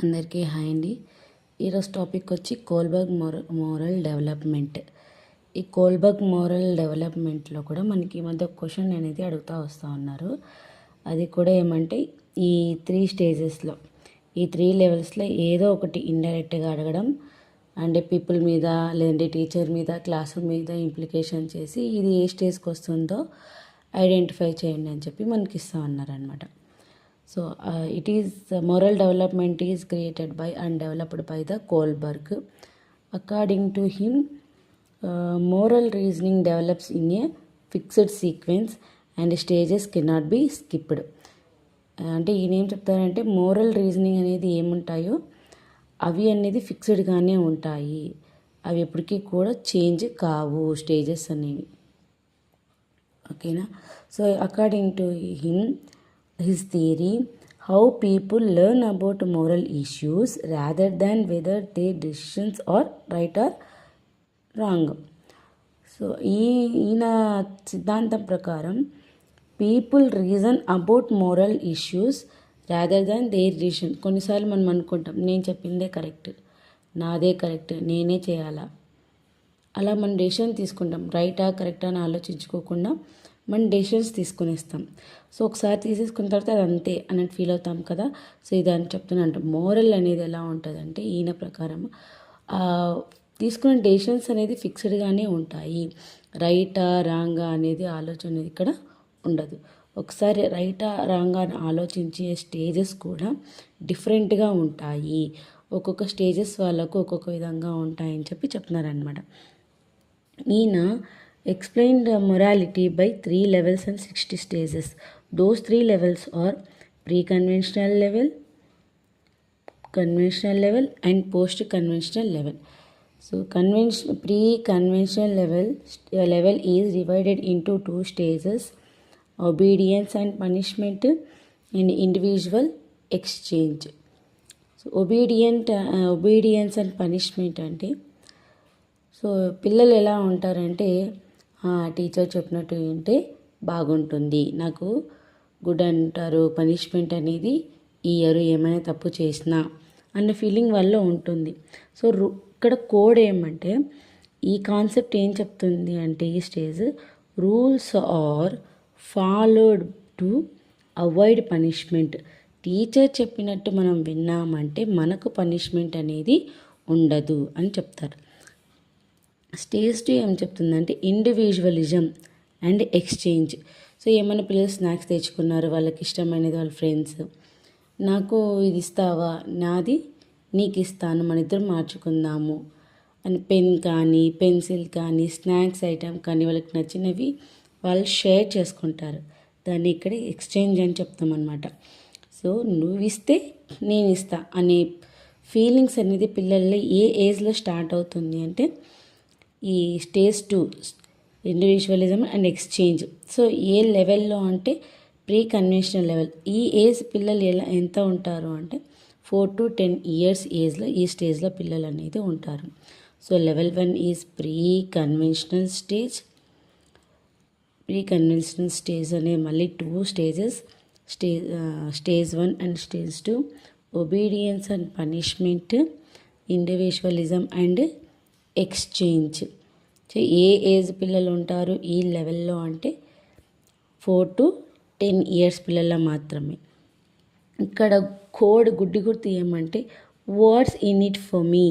అందరికీ హాయ్ అండి. ఈరోజు టాపిక్ వచ్చి కోల్బర్గ్ మోరల్ డెవలప్మెంట్. ఈ కోల్బర్గ్ మోరల్ డెవలప్మెంట్లో కూడా మనకి ఈ మధ్య క్వశ్చన్ అనేది అడుగుతూ వస్తూ ఉన్నారు. అది కూడా ఏమంటే ఈ 3 స్టేజెస్లో, ఈ 3 లెవెల్స్లో ఏదో ఒకటి ఇండైరెక్ట్గా అడగడం, అంటే పీపుల్ మీద లేదంటే టీచర్ మీద క్లాస్ మీద ఇంప్లికేషన్ చేసి ఇది ఏ స్టేజ్కి వస్తుందో ఐడెంటిఫై చేయండి అని చెప్పి మనకి ఇస్తూ ఉన్నారనమాట. So, moral development is created by and developed by the Kohlberg. According to him, moral reasoning develops in a fixed sequence and stages cannot be skipped. అంటే ఈయన ఏం చెప్తారంటే మోరల్ రీజనింగ్ అనేది ఏముంటాయో అవి అనేది ఫిక్స్డ్గానే ఉంటాయి, అవి ఎప్పటికీ కూడా చేంజ్ కావు స్టేజెస్ అనేవి. ఓకేనా. So according to his theory, how people learn about moral issues rather than whether their decisions are right or wrong. So ఈయన సిద్ధాంతం ప్రకారం people reason about moral issues rather than their decision. కొన్నిసార్లు మనం అనుకుంటాం నేను చెప్పిందే కరెక్ట్, నాదే correct, నేనే చేయాలా, అలా మనం డెసిషన్ తీసుకుంటాం. రైటా కరెక్టా అని ఆలోచించుకోకుండా మనం డెసిషన్స్ తీసుకునేస్తాం. సో ఒకసారి తీసేసుకున్న తర్వాత అది అంతే అన్నట్టు ఫీల్ అవుతాం కదా. సో ఇదని చెప్తున్నాను. మోరల్ అనేది ఎలా ఉంటుందంటే ఈయన ప్రకారం తీసుకున్న డెసిషన్స్ అనేది ఫిక్స్డ్గానే ఉంటాయి. రైటా రాంగా అనేది ఆలోచన అనేది ఇక్కడ ఉండదు. ఒకసారి రైటా రాంగా ఆలోచించే స్టేజెస్ కూడా డిఫరెంట్గా ఉంటాయి. ఒక్కొక్క స్టేజెస్ వాళ్ళకు ఒక్కొక్క విధంగా ఉంటాయని చెప్పి చెప్తున్నారనమాట. ఈయన explained morality by 3 levels and 60 stages. Those 3 levels are pre-conventional level, conventional level and post-conventional level. So pre-conventional level is divided into 2 stages: obedience and punishment and individual exchange. So obedience and punishment అంటే so పిల్లలు ఎలా ఉంటారంటే teacher చెప్పినట్టు వింటే బాగుంటుంది, నాకు good అంటారు, punishment అనేది ఇయ్యరు ఏమైనా తప్పు చేసినా అన్న ఫీలింగ్ వాళ్ళలో ఉంటుంది. సో ఇక్కడ కోడ్ ఏమంటే ఈ కాన్సెప్ట్ ఏం చెప్తుంది అంటే ఈ stage rules are followed to avoid punishment. Teacher చెప్పినట్టు మనం విన్నామంటే మనకు పనిష్మెంట్ అనేది ఉండదు అని చెప్తారు. స్టేజ్ 2 ఏం చెప్తుందంటే ఇండివిజువలిజం అండ్ ఎక్స్చేంజ్. సో ఏమైనా పిల్లలు స్నాక్స్ తెచ్చుకున్నారు, వాళ్ళకి ఇష్టమైనది వాళ్ళ ఫ్రెండ్స్, నాకు ఇది ఇస్తావా, నాది నీకు ఇస్తాను, మన ఇద్దరం మార్చుకుందాము అని పెన్ కానీ పెన్సిల్ కానీ స్నాక్స్ ఐటమ్ కానీ వాళ్ళకి నచ్చినవి వాళ్ళు షేర్ చేసుకుంటారు. దాన్ని ఇక్కడ ఎక్స్చేంజ్ అని చెప్తామన్నమాట. సో నువ్వు ఇస్తే నేను ఇస్తా అనే ఫీలింగ్స్ అనేది పిల్లల్లో ఏ ఏజ్లో స్టార్ట్ అవుతుంది అంటే ఈ stage 2 individualism and exchange. So ఏ లెవెల్లో అంటే ప్రీ కన్వెన్షనల్ లెవెల్. ఈ ఏజ్ పిల్లలు ఎంత ఉంటారు అంటే 4 to 10 years ఏజ్లో ఈ స్టేజ్లో పిల్లలు అనేది ఉంటారు. So level 1 is pre conventional stage. Pre conventional stage అనే మళ్ళీ 2 stages, stage 1 and stage 2, obedience and punishment, individualism and exchange. So A age పిల్లలు ఉంటారు ఈ లెవెల్లో అంటే 4 to 10 years పిల్లల మాత్రమే. ఇక్కడ కోడ్ గుడ్డి గుర్తు ఏమంటే what's in it for me.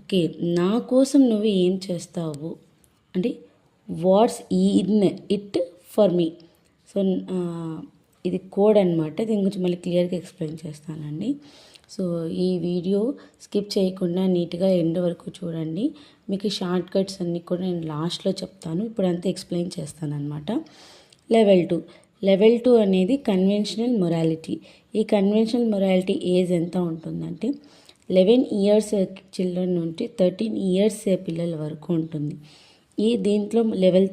Okay, నా కోసం నువ్వు ఏం చేస్తావు అంటే watts in it for me. So ఇది కోడ్ అనమాట. దీని గురించి మళ్ళీ క్లియర్గా ఎక్స్ప్లెయిన్ చేస్తానండి. సో ఈ వీడియో స్కిప్ చేయకుండా నీట్గా ఎండ్ వరకు చూడండి. మీకు షార్ట్ కట్స్ అన్నీ కూడా నేను లాస్ట్లో చెప్తాను, ఇప్పుడు అంతా ఎక్స్ప్లెయిన్ చేస్తాను అనమాట. లెవెల్ 2 అనేది కన్వెన్షనల్ మొరాలిటీ. ఈ కన్వెన్షనల్ మొరాలిటీ ఏజ్ ఎంత ఉంటుందంటే 11 years చిల్డ్రన్ నుండి 13 years పిల్లల వరకు ఉంటుంది. దీంట్లో లెవెల్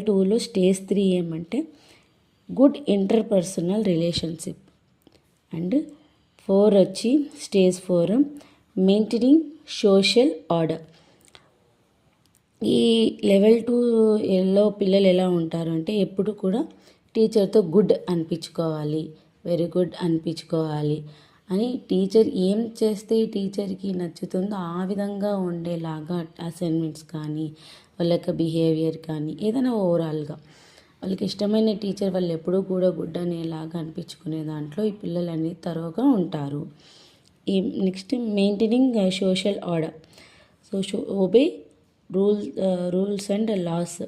2లో స్టేజ్ 3 ఏమంటే గుడ్ ఇంటర్పర్సనల్ రిలేషన్షిప్. అండ్ 4 వచ్చి స్టేజ్ 4 మెయింటైనింగ్ సోషల్ ఆర్డర్. ఈ లెవెల్ 2లో పిల్లలు ఎలా ఉంటారు అంటే ఎప్పుడు కూడా టీచర్తో గుడ్ అనిపించుకోవాలి, వెరీ గుడ్ అనిపించుకోవాలి అని టీచర్ ఏం చేస్తే టీచర్కి నచ్చుతుందో ఆ విధంగా ఉండేలాగా అసైన్మెంట్స్ కానీ వాళ్ళ యొక్క బిహేవియర్ కానీ ఏదైనా ఓవరాల్గా వాళ్ళకి ఇష్టమైన టీచర్ వాళ్ళు ఎప్పుడూ కూడా గుడ్ అనేలాగా అనిపించుకునే దాంట్లో ఈ పిల్లలు అనేది తరోగా ఉంటారు. ఈ next maintaining social order. So obey rules and laws.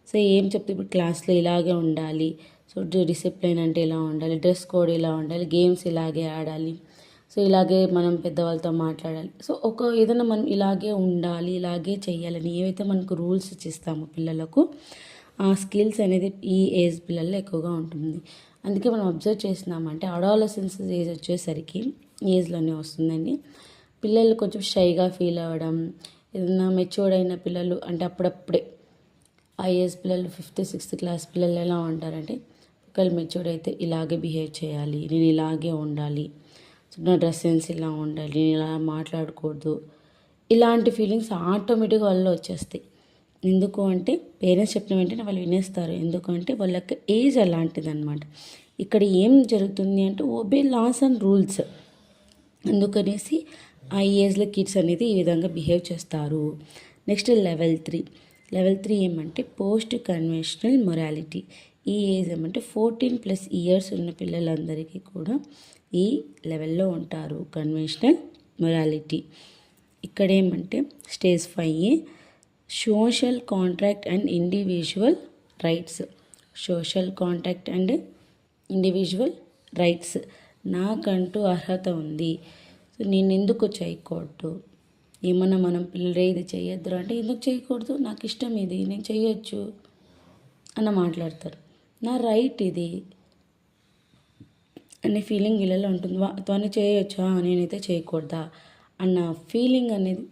So ఏం చెప్తే ఇప్పుడు క్లాస్లో ఇలాగే ఉండాలి, సో డిసిప్లిన్ అంటే ఇలా ఉండాలి, డ్రెస్ కోడ్ ఇలా ఉండాలి, గేమ్స్ ఇలాగే ఆడాలి, సో ఇలాగే మనం పెద్దవాళ్ళతో మాట్లాడాలి, సో ఏదైనా మనం ఇలాగే ఉండాలి, ఇలాగే చేయాలని ఏవైతే మనకు రూల్స్ ఇచ్చిస్తామో పిల్లలకు ఆ స్కిల్స్ అనేది ఈ ఏజ్ పిల్లల్లో ఎక్కువగా ఉంటుంది. అందుకే మనం అబ్జర్వ్ చేసినామంటే అడాలసెన్స్ ఏజ్ వచ్చేసరికి ఏజ్లోనే వస్తుందండి. పిల్లలు కొంచెం షైగా ఫీల్ అవ్వడం, ఏదైనా మెచ్యూర్డ్ అయిన పిల్లలు అంటే అప్పుడప్పుడే ఆ ఏజ్ పిల్లలు 5th 6th క్లాస్ పిల్లలు ఎలా ఉంటారంటే ఒకళ్ళు మెచ్యూర్డ్ అయితే ఇలాగే బిహేవ్ చేయాలి, నేను ఇలాగే ఉండాలి, నా డ్రెస్ సెన్స్ ఇలా ఉండాలి, నేను ఇలా మాట్లాడకూడదు, ఇలాంటి ఫీలింగ్స్ ఆటోమేటిక్గా వాళ్ళలో వచ్చేస్తాయి. ఎందుకు అంటే పేరెంట్స్ చెప్పిన వెంటనే వాళ్ళు వినేస్తారు. ఎందుకంటే వాళ్ళ యొక్క ఏజ్ అలాంటిది అనమాట. ఇక్కడ ఏం జరుగుతుంది అంటే ఒబే లాస్ అండ్ రూల్స్. అందుకనేసి ఆ ఏజ్లో కిడ్స్ అనేది ఈ విధంగా బిహేవ్ చేస్తారు. నెక్స్ట్ లెవెల్ 3 ఏమంటే పోస్ట్ కన్వెన్షనల్ మొరాలిటీ. ఈ ఏజ్ ఏమంటే 14+ ఇయర్స్ ఉన్న పిల్లలందరికీ కూడా ఈ లెవెల్లో ఉంటారు కన్వెన్షనల్ మొరాలిటీ. ఇక్కడ ఏమంటే stage 5 social contract and individual rights. Social contract and individual rights. నాకంటూ అర్హత ఉంది, సో నేను ఎందుకు చేయకూడదు, ఏమన్నా మనం పిల్లలే ఇది చేయొద్దు అంటే ఎందుకు చేయకూడదు, నాకు ఇష్టం ఇది, నేను చేయొచ్చు అన్న మాట్లాడతారు. నా రైట్ ఇది అనే ఫీలింగ్ వీళ్ళలో ఉంటుంది. తను చేయొచ్చా, నేనైతే చేయకూడదా అన్న ఫీలింగ్ అనేది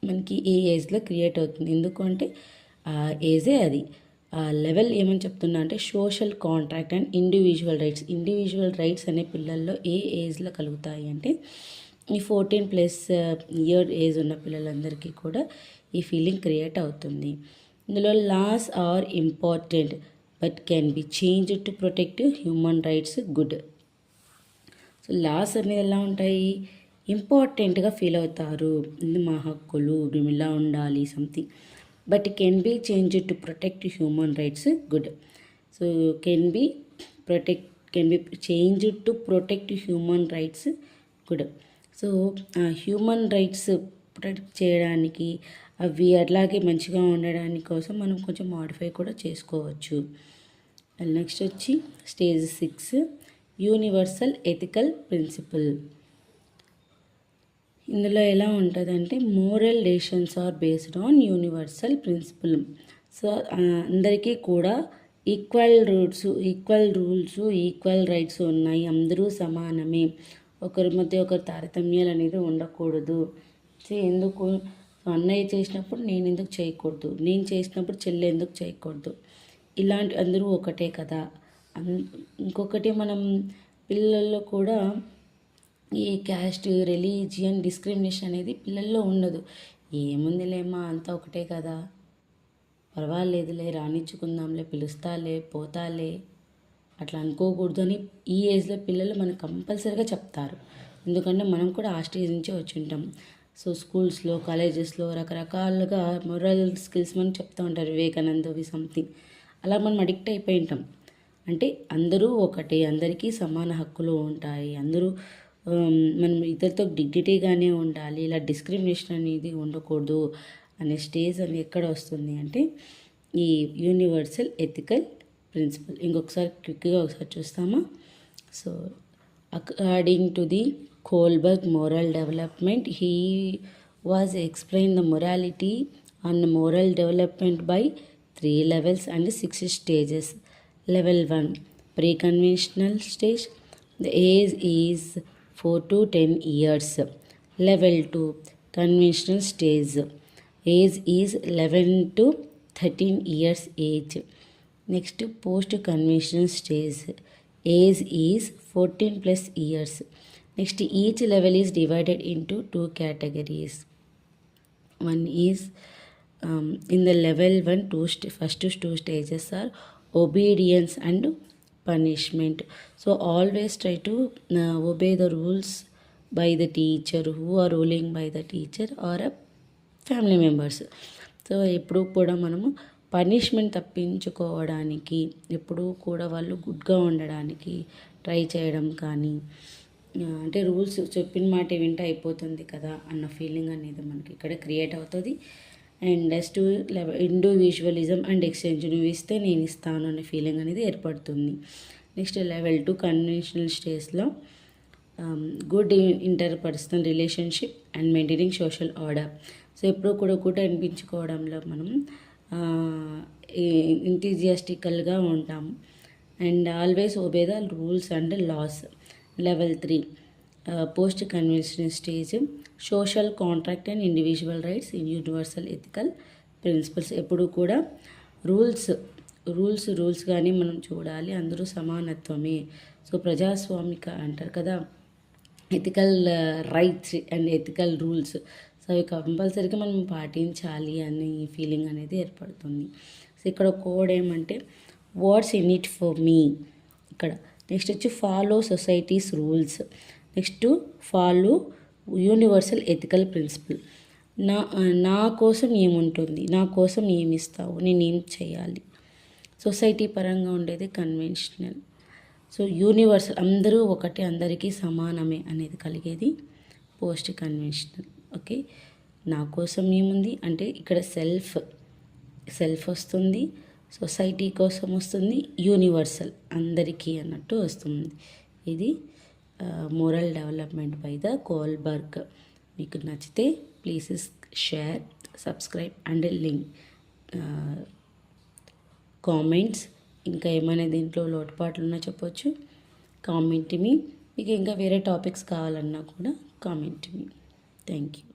మనకి ఈ ఏజ్లో క్రియేట్ అవుతుంది. ఎందుకంటే ఆ ఏజే అది. ఆ లెవెల్ ఏమని చెప్తున్నా అంటే social contract and individual rights. Individual rights అనే పిల్లల్లో ఏ ఏజ్లో కలుగుతాయి అంటే ఈ 14+ ఇయర్ ఏజ్ ఉన్న పిల్లలందరికీ కూడా ఈ ఫీలింగ్ క్రియేట్ అవుతుంది. ఇందులో laws are important but can be changed to protect human rights good. So laws అనేది ఎలా ఉంటాయి, ఇంపార్టెంట్గా ఫీల్ అవుతారు, మా హక్కులు మేము ఇలా ఉండాలి something, but can B change to protect human rights good. So can be change to protect human rights good. So human rights protect చేయడానికి అవి అట్లాగే మంచిగా ఉండడానికి కోసం మనం కొంచెం మాడిఫై కూడా చేసుకోవచ్చు. నెక్స్ట్ వచ్చి స్టేజ్ 6 యూనివర్సల్ ఎథికల్ ప్రిన్సిపల్. ఇందులో ఎలా ఉంటుందంటే moral decisions are based on universal principle. So అందరికీ కూడా ఈక్వల్ రూల్స్ ఈక్వల్ రైట్స్ ఉన్నాయి, అందరూ సమానమే, ఒకరి మధ్య ఒకరి తారతమ్యాలు అనేది ఉండకూడదు. సో ఎందుకు అన్నయ్య చేసినప్పుడు నేను ఎందుకు చేయకూడదు, నేను చేసినప్పుడు చెల్లి ఎందుకు చేయకూడదు, ఇలాంటి అందరూ ఒకటే కదా. ఇంకొకటి మనం పిల్లల్లో కూడా ఈ క్యాస్ట్ రిలీజియన్ డిస్క్రిమినేషన్ అనేది పిల్లల్లో ఉండదు. ఏముందిలేమ్మా అంతా ఒకటే కదా, పర్వాలేదులే రానిచ్చుకుందాంలే, పిలుస్తాలే పోతాలే అట్లా అనుకోకూడదు అని ఈ ఏజ్లో పిల్లలు మనకు కంపల్సరీగా చెప్తారు. ఎందుకంటే మనం కూడా ఆ స్టేజ్ నుంచే వచ్చి ఉంటాం. సో స్కూల్స్లో కాలేజెస్లో రకరకాలుగా మొరల్ స్కిల్స్ మనం చెప్తూ ఉంటారు, వివేకానందవి సంథింగ్. అలా మనం అడిక్ట్ అయిపోయి ఉంటాం. అంటే అందరూ ఒకటే, అందరికీ సమాన హక్కులు ఉంటాయి, అందరూ మనం ఇద్దరితో డిగ్నిటీగానే ఉండాలి, ఇలా డిస్క్రిమినేషన్ అనేది ఉండకూడదు అనే స్టేజ్ అని ఎక్కడ వస్తుంది అంటే ఈ యూనివర్సల్ ఎథికల్ ప్రిన్సిపల్. ఇంకొకసారి క్విక్గా ఒకసారి చూస్తామా. So according to the Kohlberg moral development, he was explain the morality and moral development by 3 levels and 6 stages. Level 1 pre-conventional stage, the age is 4 to 10 years. Level 2 conventional stage, age is 11 to 13 years age. Next post conventional stage, age is 14+ years. Next each level is divided into 2 categories. One is in the level 1 first 2 stages are obedience and punishment. So always try to obey the rules by the teacher, who are ruling by the teacher or a family members. So ఎప్పుడూ కూడా మనము punishment తప్పించుకోవడానికి, ఎప్పుడూ కూడా వాళ్ళు గుడ్గా ఉండడానికి try చేయడం కానీ, అంటే రూల్స్ చెప్పిన మాట వింటే అయిపోతుంది కదా అన్న ఫీలింగ్ అనేది మనకి ఇక్కడ క్రియేట్ అవుతుంది. And next individualism and exchange, నువ్వు ఇస్తే నేను ఇస్తాను అనే ఫీలింగ్ అనేది ఏర్పడుతుంది. నెక్స్ట్ లెవెల్ 2 కన్వెన్షనల్ స్టేజ్లో good interpersonal relationship and maintaining social order. So ఎప్పుడూ కూడా కూడా అనిపించుకోవడంలో మనం ఎంతూజియాస్టికల్గా ఉంటాము and always obey the rules and laws. Level 3 post conventional stage, social contract and individual rights in universal ethical principles. ఎప్పుడు కూడా రూల్స్ కానీ మనం చూడాలి, అందరూ సమానత్వమే. సో ప్రజాస్వామిక అంటారు కదా, ethical rights and ethical rules, so అవి కంపల్సరీగా మనం పాటించాలి అనే ఫీలింగ్ అనేది ఏర్పడుతుంది. సో ఇక్కడ కోడ్ ఏమంటే what's in it for me ఇక్కడ. నెక్స్ట్ వచ్చి follow society's rules. Next follow universal ethical principle. నా కోసం ఏముంటుంది, నా కోసం ఏమి ఇస్తావు, నేనేం చేయాలి. సొసైటీ పరంగా ఉండేది కన్వెన్షనల్. సో యూనివర్సల్, అందరూ ఒకటి, అందరికీ సమానమే అనేది కలిగేది పోస్ట్ కన్వెన్షనల్. ఓకే, నా కోసం ఏముంది అంటే ఇక్కడ సెల్ఫ్ వస్తుంది, సొసైటీ కోసం వస్తుంది, యూనివర్సల్ అందరికీ అన్నట్టు వస్తుంది. ఇది moral development by the Kohlberg. మీకు నచ్చితే please share, subscribe and link, comments. ఇంకా ఏమైనా దీంట్లో లోటుపాట్లు ఉన్నా చెప్పొచ్చు, కామెంట్ మీ. మీకు ఇంకా వేరే టాపిక్స్ కావాలన్నా కూడా కామెంట్ మీ. Thank you.